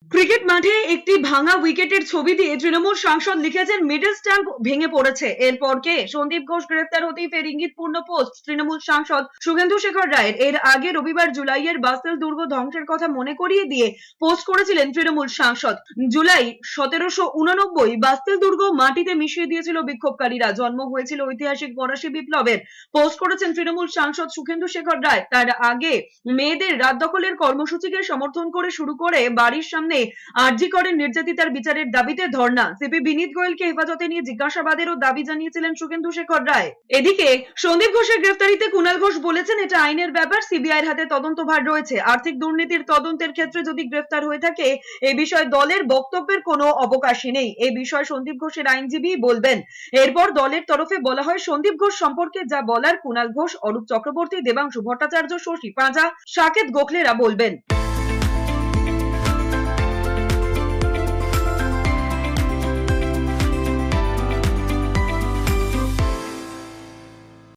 Cricket মাঠে একটি ভাঙা উইকেটের ছবি দিয়ে তৃণমূল সাংসদ লিখেছেন মিডল স্ট্যাম্প ভেঙে পড়েছে। এরপর কে সন্দীপ ঘোষ গ্রেফতার হতেই ফের ইঙ্গিতপূর্ণ পোস্ট তৃণমূল সাংসদ শুভেন্দু শেখর রায়ের। এর আগে রবিবার জুলাইয়ের বাস্তেল দুর্গ ধ্বংসের কথা মনে করিয়ে দিয়ে পোস্ট করেছিলেন তৃণমূল সাংসদ। জুলাই 1789 বাস্তেল দুর্গ মাটিতে মিশিয়ে দিয়েছিল বিক্ষোভকারীরা। জন্ম হয়েছিল ঐতিহাসিক ফরাসি বিপ্লবের। পোস্ট করেছেন তৃণমূল সাংসদ শুভেন্দু শেখর রায়। তার আগে মেয়েদের রাত দখলের কর্মসূচিকে সমর্থন করে শুরু করে বাড়ির সামনে আরজি করেন নির্যাতিতার বিচারের দাবিতে ধর্ণা। সিপি বিনীত গোয়েলকে হেফাজতে নিয়ে জিজ্ঞাসাবাদেরও দাবি জানিয়েছিলেন শুভেন্দু শেখর রায়। এদিকে সন্দীপ ঘোষের গ্রেফতারিতে কুণাল ঘোষ বলেছেন, এটা আইনের ব্যাপার, সিবিআই এর হাতে তদন্তভার রয়েছে। আর্থিক দুর্নীতির তদন্তের ক্ষেত্রে যদি গ্রেফতার হয়ে থাকে এ বিষয়ে দলের বক্তব্যের কোনো অবকাশই নেই। এই বিষয়ে সন্দীপ ঘোষের আইনজীবী বলবেন। এরপর দলের তরফে বলা হয়, সন্দীপ ঘোষ সম্পর্কে যা বলার কুণাল ঘোষ, অরূপ চক্রবর্তী, দেবাংশু ভট্টাচার্য, শশী পাঁজা, সাকেত গোখলেরা বলবেন।